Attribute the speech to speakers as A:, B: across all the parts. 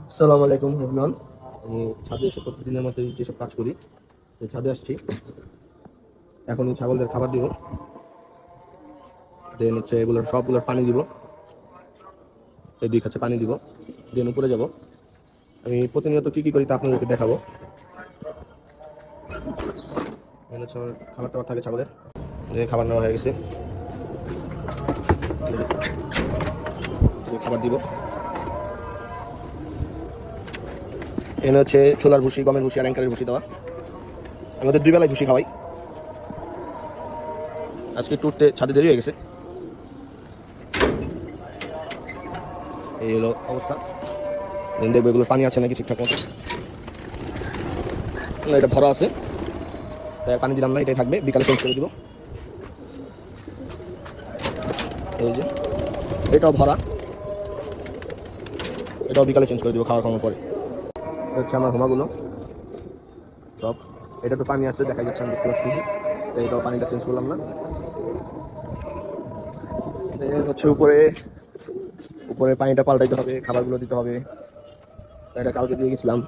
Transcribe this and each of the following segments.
A: আসসালামু আলাইকুম এভরিওয়ান। আমি ছাদে এসে প্রতিদিনের মতোই যেসব কাজ করি, তো ছাদে আসছি। এখন এই ছাগলদের খাবার দিব, দেন হচ্ছে এগুলোর সবগুলোর পানি দিব। এই দুই কাছে পানি দিব, দেন উপরে যাব। আমি প্রতিনিয়ত কি কি করি তা আপনাদেরকে দেখাবো। দেন হচ্ছে আমার খাবার টাবার থাকে ছাগলের, যে খাবার নেওয়া হয়ে গেছে, খাবার দিব। এখানে হচ্ছে ছোলার ভুসি, গমের ভুসি আর অ্যাঙ্কারের ভুসি দেওয়া। আমি ওদের দুই বেলায় ভুসি খাওয়াই। আজকে একটু উঠতে ছাদে দেরি হয়ে গেছে, এই হলো অবস্থা। দেন দেখবো এগুলোর পানি আছে নাকি ঠিকঠাক মতো। না, এটা ভরা আছে, তাই পানি দিলাম না, এটাই থাকবে, বিকালে চেঞ্জ করে দিব। এই যে এটাও ভরা, এটাও বিকালে চেঞ্জ করে দিব খাওয়ার খাওয়ার পরে। এটা হচ্ছে আমার হোমাগুলো সব। এটা তো পানি আছে, দেখা যাচ্ছে আমি দেখতে পাচ্ছি। এটাও পানিটা চেঞ্জ করলাম না। হচ্ছে উপরে উপরে পানিটা পাল্টাইতে হবে, খাবারগুলো দিতে হবে। এটা কালকে দিয়ে গেছিলাম,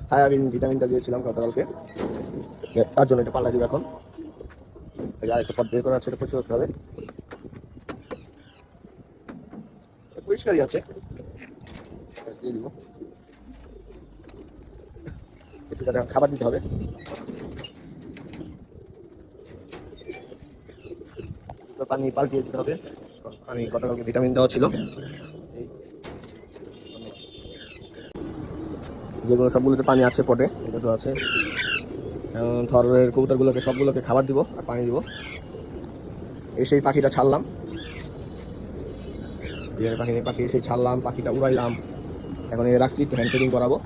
A: থায়াবিন ভিটামিনটা দিয়েছিলাম গতকালকে, তার জন্য এটা পাল্টাই দিব এখন। আরেকটা পথ বের করা আছে, এটা পরিষ্কার করতে হবে। পরিষ্কারই আছে, দিয়ে দিব। একটু যাতে খাবার দিতে হবে। পানি পাল্টিয়ে দিতে হবে, পানি গতকালকে ভিটামিন দেওয়া ছিল। যেগুলো সবগুলোতে পানি আছে পটে, এটা তো আছে। ধরের কবুতরগুলোকে সবগুলোকে খাবার দিব আর পানি দিব। এসেই পাখিটা ছাড়লাম, পাখি এসে ছাড়লাম, পাখিটা উড়াইলাম। এখন এই রাখছি, একটু হ্যান্ড ফিডিং করাবো।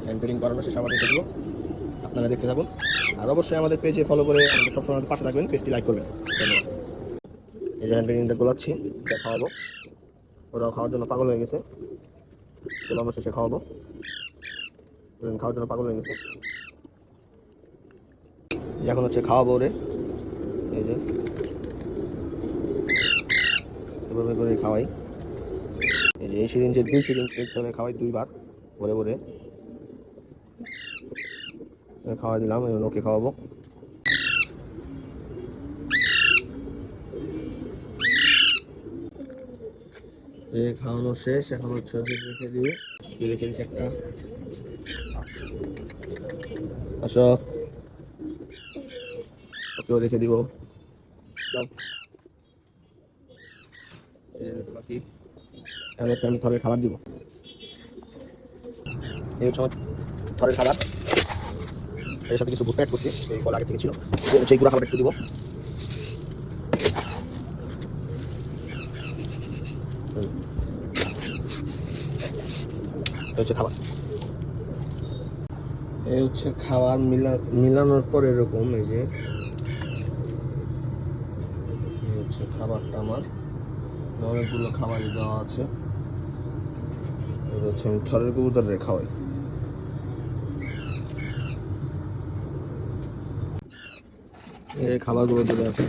A: হ্যান্ড ফিডিং করানো শেষ আবার রেখে দেবো। আপনারা দেখতে থাকুন, আর অবশ্যই আমাদের পেজে ফলো করে আমাদের সবসময় আমাদের পাশে থাকবেন, পেজটি লাইক করবেন। ধন্যবাদ। এই যে হ্যান্ড ফিডিংটা গোলাচ্ছি, এটা খাওয়াবো। ওরাও খাওয়ার জন্য পাগল হয়ে গেছে, গোলানো শেষে খাওয়াবো। খাওয়ার জন্য পাগল হয়ে গেছে, এখন হচ্ছে খাওয়াবো ওরে। এই যে এভাবে করে খাওয়াই। এই যে এই সিরিঞ্জে 2 সিরিঞ্জ করে খাওয়াই, 2বার ভরে ভরে খাওয়া দিলাম। এখন ওকে খাওয়াবো। খাওয়ানো শেষ, এখন হচ্ছে রেখে দিই। রেখে দিচ্ছি একটা, আসো ওকেও রেখে দিব। বাকি এখন হচ্ছে আমি থরের খাবার দিব। এই হচ্ছে আমার থরের খাবার, এর সাথে কিছু ভুট্টা অ্যাড করছি, এই কল আগে থেকে ছিল। সেই গুঁড়া খাবার একটু দিব। হচ্ছে খাবার, এই হচ্ছে খাবার মিলানোর পর এরকম। এই যে এই হচ্ছে খাবারটা আমার, অনেকগুলো খাবারই দেওয়া আছে। এটা হচ্ছে আমি থরের কবুতরের খাওয়াই। এই খাবারগুলো দিলে আছে,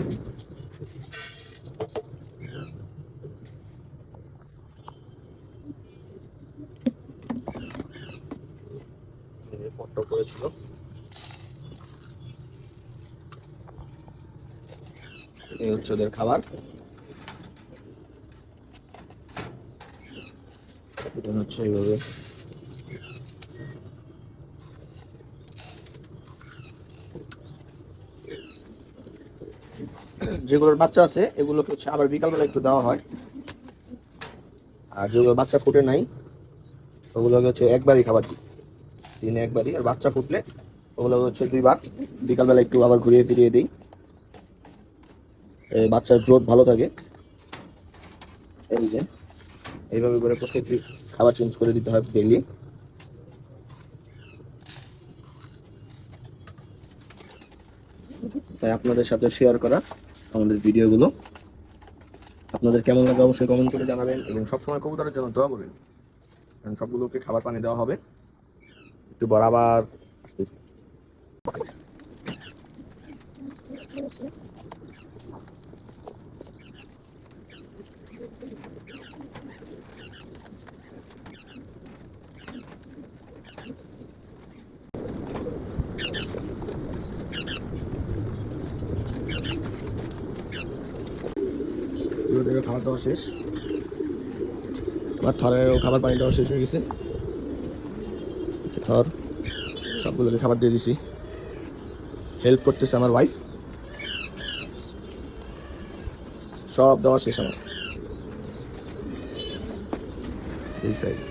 A: ফটো করেছিল। এই হচ্ছে ওদের খাবার, এটা হচ্ছে এইভাবে। যেগুলোর বাচ্চা আছে এগুলোকে হচ্ছে আবার বিকালবেলা একটু দেওয়া হয়, আর যেগুলো বাচ্চা ফুটে নাই ওগুলোকে হচ্ছে একবারই খাবার দিই, দিনে একবারই। আর বাচ্চা ফুটলে ওগুলো হচ্ছে 2বার, বিকালবেলা একটু আবার ঘুরিয়ে ফিরিয়ে দিই, বাচ্চার গ্রোথ ভালো থাকে। এই যে এইভাবে করে প্রত্যেকটি খাবার চেঞ্জ করে দিতে হয় ডেইলি। তাই আপনাদের সাথে শেয়ার করা আমাদের ভিডিওগুলো। আপনাদের কেমন লাগে অবশ্যই কমেন্ট করে জানাবেন, এবং সবসময় কবুতরের জন্য দোয়া করবেন, কারণ সবগুলোকে খাবার পানি দেওয়া হবে। একটু বরাবর আসতেছি। সবগুলোকে খাবার দেওয়া শেষ। আমার থরেরও খাবার পানি দেওয়া শেষ হয়ে গেছে। থর সবগুলোকে খাবার দিয়ে দিছি। হেল্প করতেছে আমার ওয়াইফ। সব দেওয়া শেষ আমার এই সাইড।